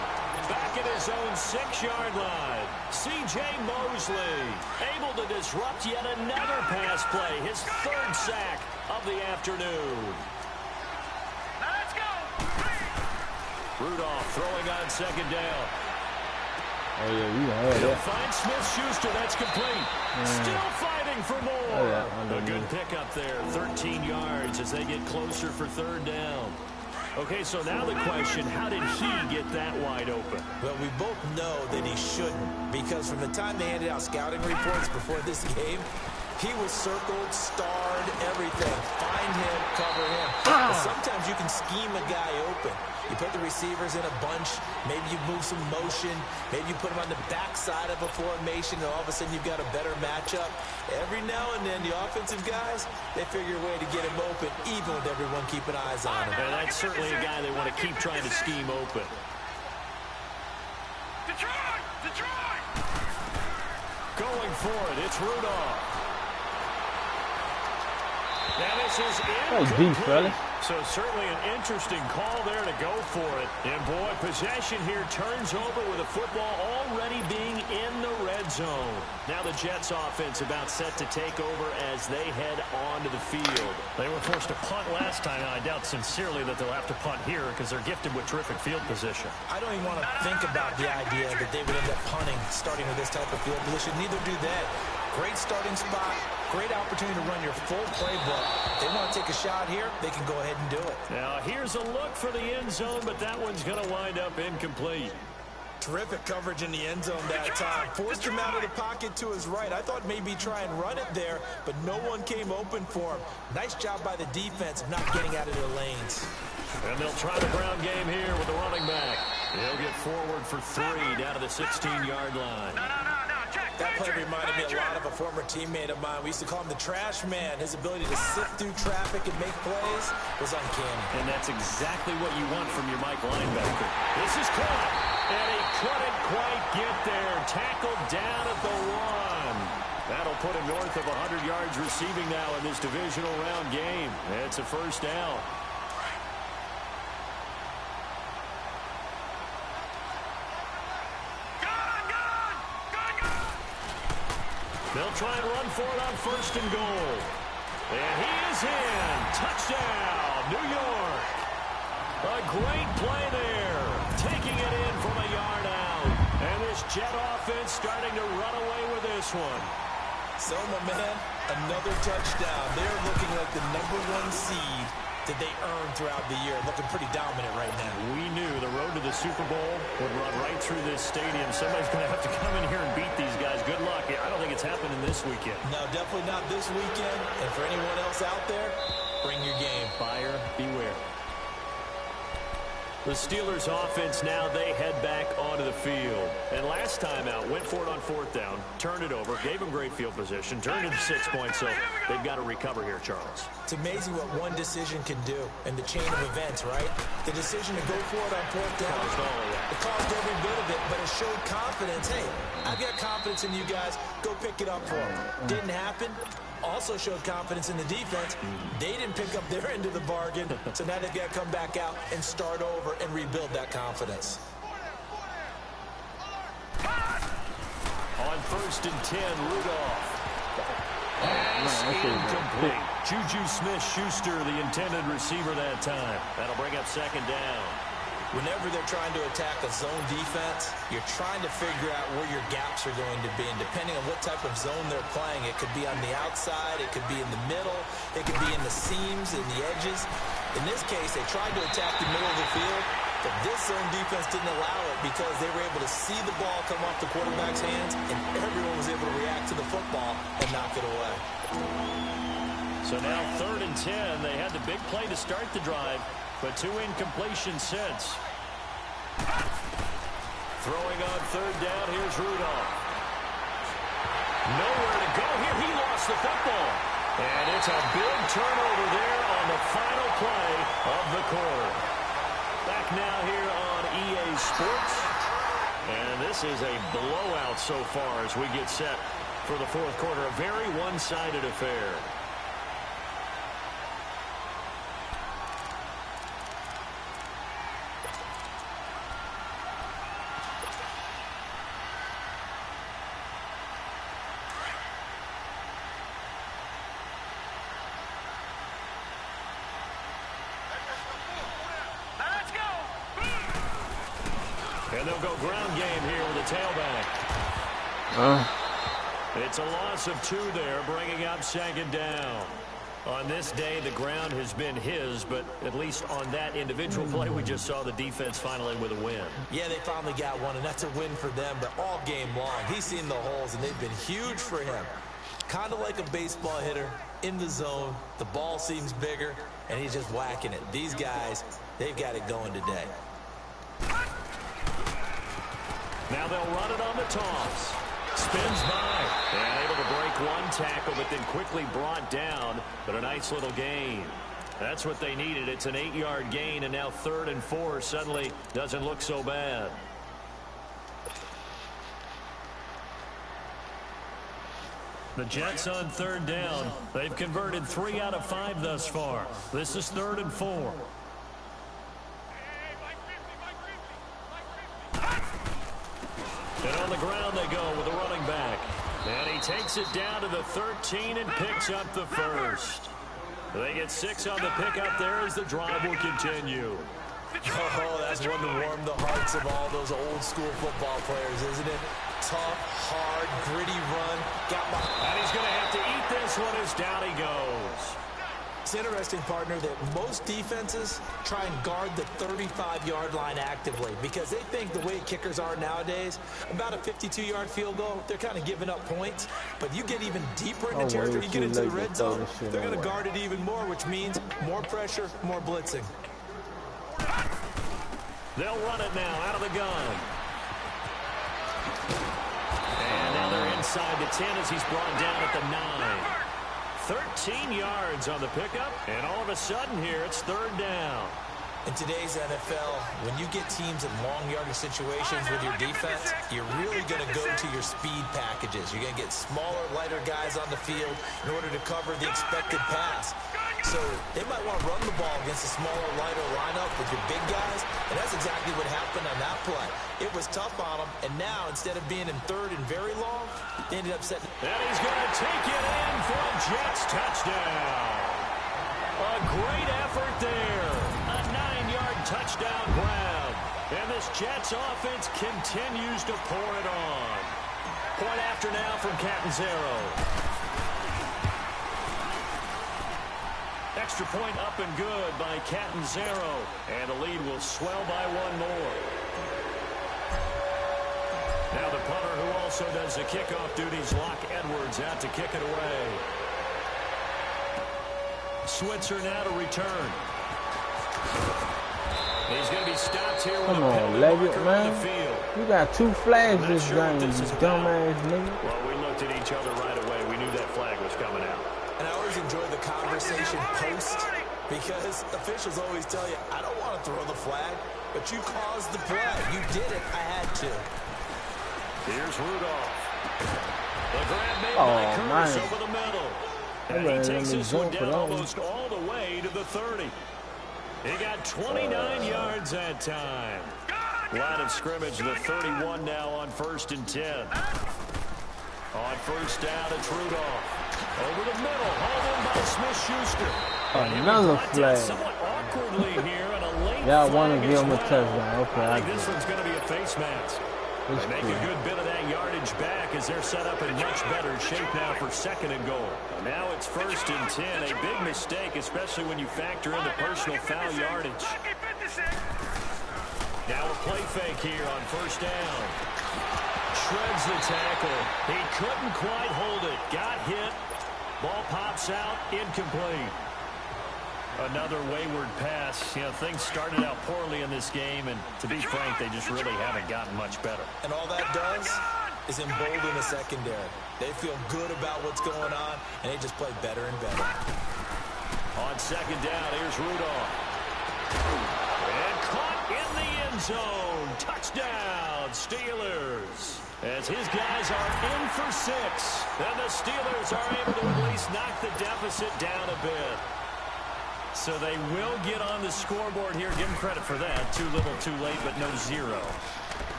S1: Back at his own 6-yard line. C.J. Mosley able to disrupt yet another pass play, his 3rd sack of the afternoon.
S4: Let's go.
S1: Rudolph throwing on 2nd down.
S3: Oh, yeah,
S1: He'll find Smith-Schuster. That's complete. Still fighting for more. A good pickup there. 13 yards as they get closer for 3rd down. Okay, so now the question, how did he get that wide open?
S2: Well, we both know that he shouldn't, because from the time they handed out scouting reports before this game, he was circled, starred, everything. Find him, cover him. But sometimes you can scheme a guy open. You put the receivers in a bunch. Maybe you move some motion. Maybe you put them on the backside of a formation, and all of a sudden you've got a better matchup. Every now and then, the offensive guys, they figure a way to get him open, even with everyone keeping eyes on him.
S1: And that's certainly a guy they want to keep trying to scheme open.
S4: Detroit! Detroit!
S1: Going for it, it's Rudolph. Now this is incomplete. So certainly an interesting call there to go for it. And boy, possession here turns over with the football already being in the red zone. Now the Jets offense about set to take over as they head onto the field.
S5: They were forced to punt last time, and I doubt sincerely that they'll have to punt here because they're gifted with terrific field position.
S2: I don't even want to think about the idea that they would end up punting starting with this type of field position. Neither do they. Great starting spot. Great opportunity to run your full playbook. If they want to take a shot here, they can go ahead and do it.
S1: Now, here's a look for the end zone, but that one's going to wind up incomplete.
S2: Terrific coverage in the end zone that time. Forced him out of the pocket to his right. I thought maybe try and run it there, but no one came open for him. Nice job by the defense of not getting out of their lanes.
S1: And they'll try the ground game here with the running back. He'll get forward for 3 down to the 16-yard line.
S2: That play reminded me a lot of a former teammate of mine. We used to call him the trash man. His ability to sift through traffic and make plays was uncanny.
S1: And that's exactly what you want from your Mike linebacker. This is caught, and he couldn't quite get there. Tackled down at the 1. That'll put him north of 100 yards receiving now in this divisional round game. It's a 1st down. They'll try and run for it on 1st and goal. And he is in. Touchdown, New York. A great play there. Taking it in from a yard out. And this Jet offense starting to run away with this one.
S2: So, my man, another touchdown. They're looking like the #1 seed that they earned throughout the year. Looking pretty dominant right now.
S1: We knew the road to the Super Bowl would run right through this stadium. Somebody's going to have to come in here and beat these guys. Good luck. I don't think it's happening this weekend.
S2: No, definitely not this weekend. And for anyone else out there, bring your game.
S1: Buyer beware. The Steelers offense now, they head back onto the field. And last time out, went for it on 4th down, turned it over, gave them great field position, turned it to 6 points, so they've got to recover here, Charles.
S2: It's amazing what one decision can do in the chain of events, right? The decision to go for it on 4th down, it caused every bit of it, but it showed confidence. Hey, I've got confidence in you guys. Go pick it up for them. Didn't happen. Also showed confidence in the defense. They didn't pick up their end of the bargain, so now they've got to come back out and start over and rebuild that confidence.
S1: On 1st and 10, Rudolph. Pass incomplete. Juju Smith-Schuster, the intended receiver that time. That'll bring up 2nd down.
S2: Whenever they're trying to attack a zone defense, you're trying to figure out where your gaps are going to be. And depending on what type of zone they're playing, it could be on the outside, it could be in the middle, it could be in the seams and the edges. In this case, they tried to attack the middle of the field, but this zone defense didn't allow it because they were able to see the ball come off the quarterback's hands, and everyone was able to react to the football and knock it away.
S5: So now 3rd and 10. They had the big play to start the drive, but 2 incompletions since. Throwing on 3rd down, here's Rudolph. Nowhere to go here. He lost the football. And it's a big turnover there on the final play of the quarter. Back now here on EA Sports. And this is a blowout so far as we get set for the 4th quarter. A very one-sided affair. And they'll go ground game here with a tailback. It's a loss of 2 there, bringing up 2nd down. On this day, the ground has been his, but at least on that individual play, we just saw the defense finally with a win.
S2: Yeah, they finally got one, and that's a win for them, but all game long, he's seen the holes, and they've been huge for him. Kind of like a baseball hitter in the zone. The ball seems bigger, and he's just whacking it. These guys, they've got it going today.
S5: Now they'll run it on the toss. Spins by. And able to break 1 tackle, but then quickly brought down. But a nice little gain. That's what they needed. It's an 8-yard gain, and now 3rd and 4 suddenly doesn't look so bad. The Jets on 3rd down. They've converted 3 out of 5 thus far. This is 3rd and 4. And on the ground they go with a running back. And he takes it down to the 13 and picks up the 1st. They get 6 on the pickup there as the drive will continue.
S2: Oh, that's one to warm the hearts of all those old school football players, isn't it? Tough, hard, gritty run.
S5: And he's going to have to eat this one as down he goes.
S2: It's interesting, partner, that most defenses try and guard the 35-yard line actively because they think the way kickers are nowadays, about a 52-yard field goal, they're kind of giving up points. But you get even deeper in the territory, you get into the red zone, they're going to guard it even more, which means more pressure, more blitzing.
S5: They'll run it now out of the gun. And now they're inside the 10 as he's brought down at the 9. 13 yards on the pickup, and all of a sudden here it's 3rd down.
S2: In today's NFL, when you get teams in long yardage situations with your defense, you're really going to go to your speed packages. You're going to get smaller, lighter guys on the field in order to cover the expected pass. So they might want to run the ball against a smaller, lighter lineup with your big guys, and that's exactly what happened on that play. It was tough on them, and now instead of being in 3rd and very long, they ended up setting.
S5: And he's going to take it in for a Jets touchdown. A great effort there. A 9-yard touchdown grab. And this Jets offense continues to pour it on. Point after now from Catanzaro. Extra point up and good by Catanzaro. And the lead will swell by 1 more. Now the punter who also does the kickoff duties, Locke Edwards, out to kick it away. Switzer now to return. He's going to be stopped here with a penalty marker on the field.
S3: You got 2 flags this game, you dumbass nigga.
S5: Well, we looked at each other right away. We knew that flag was coming out.
S2: And I always enjoy the conversation post because officials always tell you, I don't want to throw the flag, but you caused the play. You did it. I had to.
S5: Here's Rudolph. The grab made by Curtis over the middle. And he takes this one down almost all the way to the 30. He got 29 yards that time. Line of scrimmage, the 31 now on 1st and 10. On 1st down, it's Rudolph. Over the middle, hauled in by Smith-Schuster.
S3: Another flag.
S5: Somewhat awkwardly here, and a
S1: late
S3: Yeah, I want to
S1: flag
S3: give
S1: as
S3: him a
S1: well.
S3: touchdown. Okay,
S1: I think this one's going to be a face mask. They make a good bit of that yardage back as they're set up in much better shape now for 2nd and goal. Now it's 1st and 10. A big mistake, especially when you factor in the personal foul yardage. Now a play fake here on 1st down. Shreds the tackle. He couldn't quite hold it. Got hit. Ball pops out. Incomplete. Another wayward pass. You know, things started out poorly in this game, and to be frank, they just really haven't gotten much better.
S2: And all that does is embolden the secondary. They feel good about what's going on, and they just play better and better.
S1: On 2nd down, here's Rudolph. And caught in the end zone. Touchdown, Steelers. As his guys are in for 6, and the Steelers are able to at least knock the deficit down a bit. So they will get on the scoreboard here. Give them credit for that. Too little, too late, but no 0.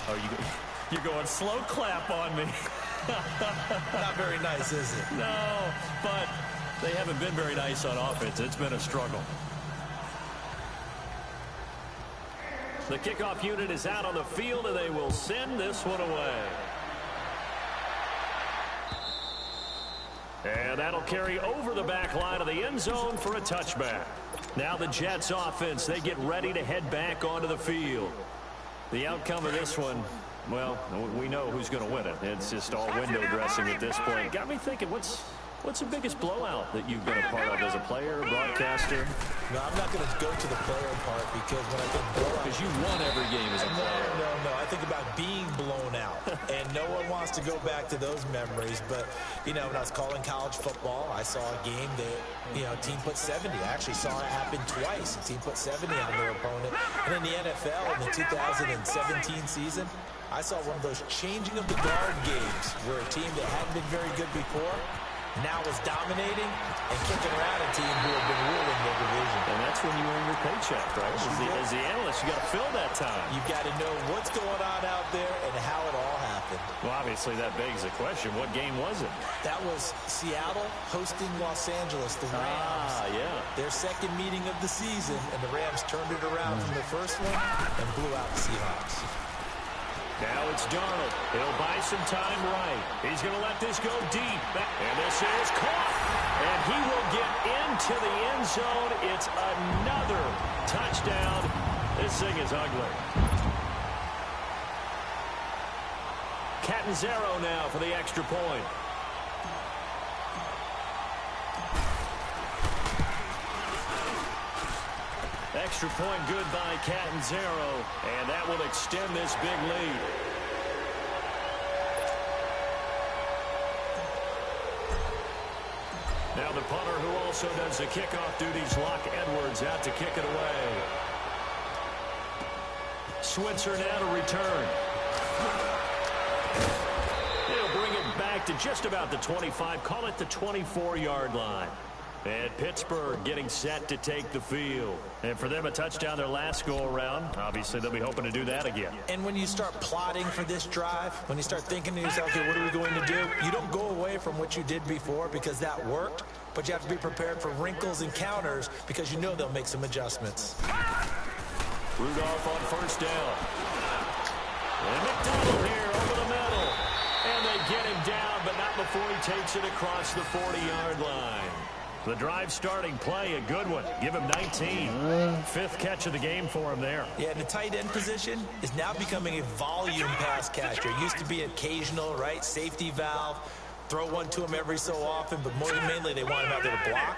S1: Oh, you're going slow clap on me.
S2: Not very nice, is it?
S1: No, but they haven't been very nice on offense. It's been a struggle. The kickoff unit is out on the field, and they will send this one away. And that'll carry over the back line of the end zone for a touchback. Now the Jets offense, they get ready to head back onto the field. The outcome of this one, well, we know who's going to win it. It's just all window dressing at this point. Got me thinking, what's the biggest blowout that you've been a part of as a player, broadcaster?
S2: No, I'm not going to go to the player part because when I think blowout...
S1: Because you won every game as a player.
S2: No. I think about being blown out. And no one wants to go back to those memories. But, you know, when I was calling college football, I saw a game that, you know, a team put 70. I actually saw it happen twice. A team put 70 on their opponent. And in the NFL, in the 2017 season, I saw one of those changing of the guard games where a team that hadn't been very good before now is dominating and kicking around a team who have been ruling their division.
S1: And that's when you earn your paycheck, right? As the analyst, you got to fill that time.
S2: You've got to know what's going on out there and how it all happened.
S1: Well, obviously, that begs the question, what game was it?
S2: That was Seattle hosting Los Angeles, the Rams.
S1: Yeah.
S2: Their 2nd meeting of the season, and the Rams turned it around from the first one and blew out the Seahawks.
S1: Now it's Darnold. He'll buy some time right. He's going to let this go deep. And this is caught. And he will get into the end zone. It's another touchdown. This thing is ugly. Catanzaro now for the extra point. Extra point good by Catanzaro, and that will extend this big lead. Now the punter who also does the kickoff duties, Locke Edwards, out to kick it away. Switzer now to return. He'll bring it back to just about the 25, call it the 24-yard line. And Pittsburgh getting set to take the field. And for them, a touchdown their last go-around. Obviously, they'll be hoping to do that again.
S2: And when you start plotting for this drive, when you start thinking to yourself, okay, what are we going to do? You don't go away from what you did before because that worked, but you have to be prepared for wrinkles and counters because you know they'll make some adjustments.
S1: Rudolph on 1st down. And McDonald here over the middle. And they get him down, but not before he takes it across the 40-yard line. The drive starting play, a good one. Give him 19. 5th catch of the game for him there.
S2: Yeah, the tight end position is now becoming a volume pass catcher. It used to be occasional, right? Safety valve. Throw one to him every so often, but more mainly they want him out there to block.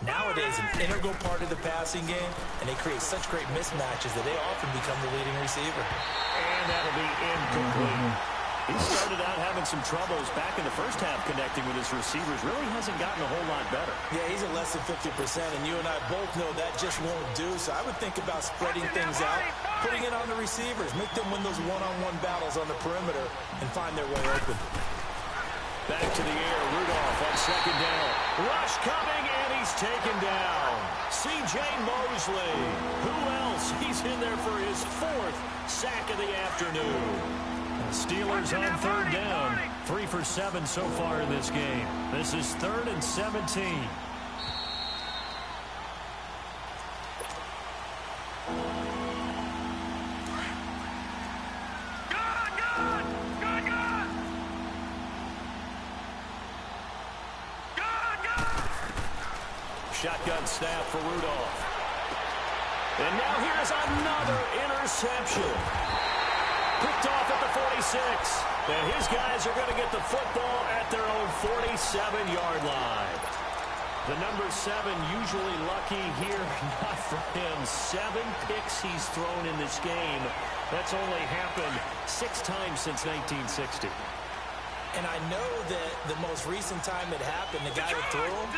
S2: Nowadays, an integral part of the passing game, and they create such great mismatches that they often become the leading receiver.
S1: And that'll be incomplete. He started out having some troubles back in the first half connecting with his receivers. Really hasn't gotten a whole lot better.
S2: Yeah, he's at less than 50%, and you and I both know that just won't do. So I would think about spreading things out, putting it on the receivers, make them win those one-on-one battles on the perimeter, and find their way open.
S1: Back to the air, Rudolph on 2nd down. Rush coming, and he's taken down. C.J. Mosley. Who else? He's in there for his 4th sack of the afternoon. Steelers on 3rd down. 3 for 7 so far in this game. This is 3rd and 17. shotgun snap for Rudolph. And now here's another interception. Picked off at the 46. And his guys are going to get the football at their own 47-yard line. The number 7 usually lucky here. Not for him. 7 picks he's thrown in this game. That's only happened 6 times since 1960.
S2: And I know that the most recent time it happened, the guy that threw him,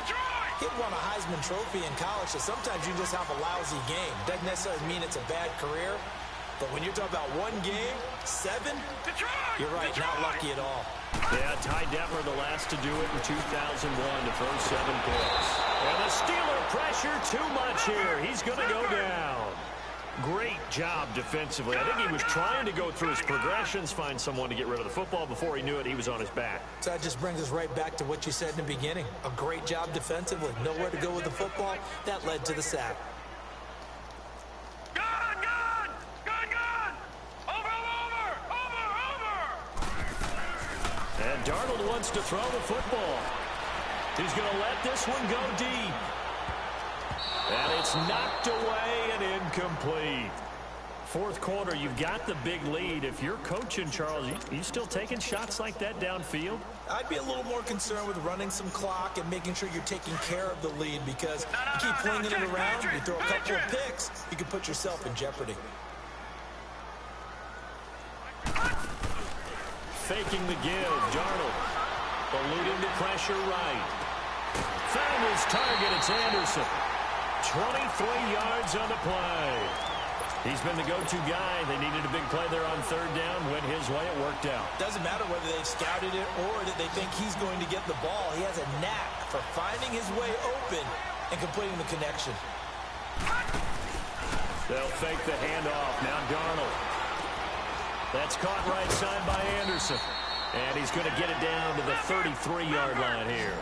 S2: he won a Heisman Trophy in college, so sometimes you just have a lousy game. Doesn't necessarily mean it's a bad career, but when you're talking about one game, 7, you're right, not lucky at all.
S1: Yeah, Ty Detmer, the last to do it in 2001 to throw 7 picks. And the Steeler pressure too much here. He's going to go down. Great job defensively. I think he was trying to go through his progressions, find someone to get rid of the football. Before he knew it, he was on his back.
S2: So that just brings us right back to what you said in the beginning. A great job defensively. Nowhere to go with the football. That led to the sack.
S1: And Darnold wants to throw the football. He's going to let this one go deep. And it's knocked away and incomplete. Fourth quarter, you've got the big lead. If you're coaching, Charles, you still taking shots like that downfield?
S2: I'd be a little more concerned with running some clock and making sure you're taking care of the lead, because you keep flinging it around, you throw a couple of picks, you can put yourself in jeopardy.
S1: Faking the give, Darnold. Eluding the pressure right. Found his target, it's Anderson. 23 yards on the play. He's been the go-to guy. They needed a big play there on 3rd down. Went his way, it worked out.
S2: Doesn't matter whether they've scouted it or that they think he's going to get the ball. He has a knack for finding his way open and completing the connection.
S1: They'll fake the handoff. Now Darnold. That's caught right side by Anderson. And he's going to get it down to the 33-yard line here.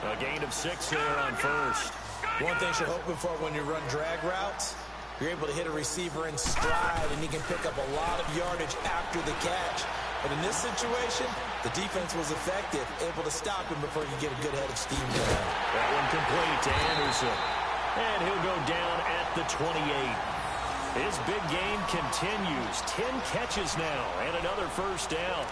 S1: A gain of 6 there on 1st.
S2: One thing you're hoping for when you run drag routes, you're able to hit a receiver in stride, and he can pick up a lot of yardage after the catch. But in this situation, the defense was effective, able to stop him before he could get a good head of steam down.
S1: That one complete to Anderson. And he'll go down at the 28. His big game continues. 10 catches now and another 1st down.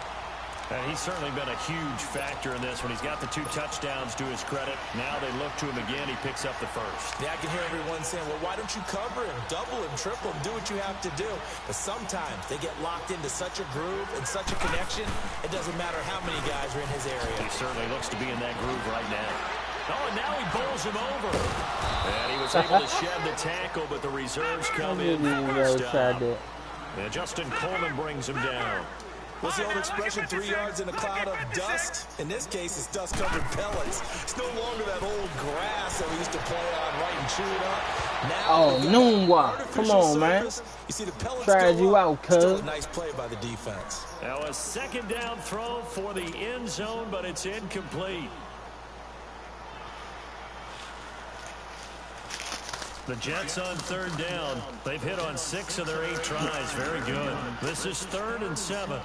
S1: And he's certainly been a huge factor in this when he's got the 2 touchdowns to his credit. Now they look to him again. He picks up the 1st.
S2: Yeah, I can hear everyone saying, well, why don't you cover him, double him, triple him, do what you have to do. But sometimes they get locked into such a groove and such a connection, it doesn't matter how many guys are in his area.
S1: He certainly looks to be in that groove right now. Oh, and now he bowls him over. And he was able to shed the tackle, but the reserves come in for a stop. And Justin Coleman brings him down.
S2: What's the old expression, 3 yards in a cloud of dust? In this case, it's dust-covered pellets. It's no longer that old grass that we used to play on, right, and chew it up. Now,
S3: oh, noon walk. Come on, man.
S2: You see the pellets
S3: tried you out, cuz.
S2: Still a nice play by the defense.
S1: Now a 2nd down throw for the end zone, but it's incomplete. The Jets on 3rd down. They've hit on 6 of their 8 tries. Very good. This is 3rd and 7.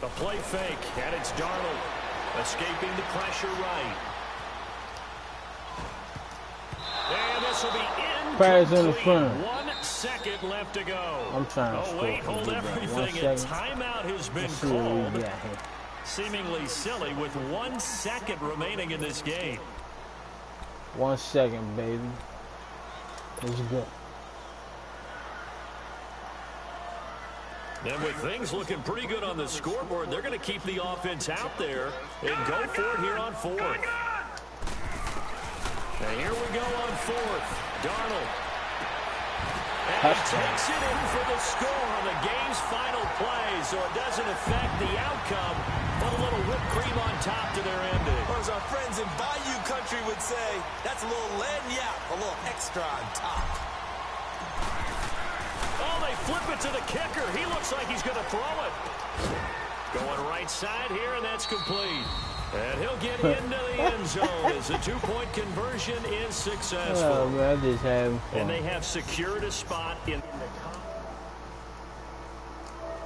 S1: A play fake, and it's Darnold escaping the pressure right. And this will be incomplete.
S3: In the front.
S1: 1 second left to go.
S3: I'm trying to
S1: oh, wait, hold everything. A timeout has been called. Seemingly silly with 1 second remaining in this game.
S3: 1 second, baby. Let's go.
S1: And with things looking pretty good on the scoreboard, they're going to keep the offense out there and go for it here on 4th. And here we go on 4th. Darnold. And he takes it in for the score on the game's final play, so it doesn't affect the outcome, but a little whipped cream on top to their ending.
S2: Or as our friends in Bayou Country would say, that's a little lagniappe, a little extra on top.
S1: Oh, they flip it to the kicker. He looks like he's going to throw it. Going right side here, and that's complete. And he'll get into the end zone as the 2-point conversion is successful.
S3: Oh, man, I just having fun.
S1: And they have secured a spot in the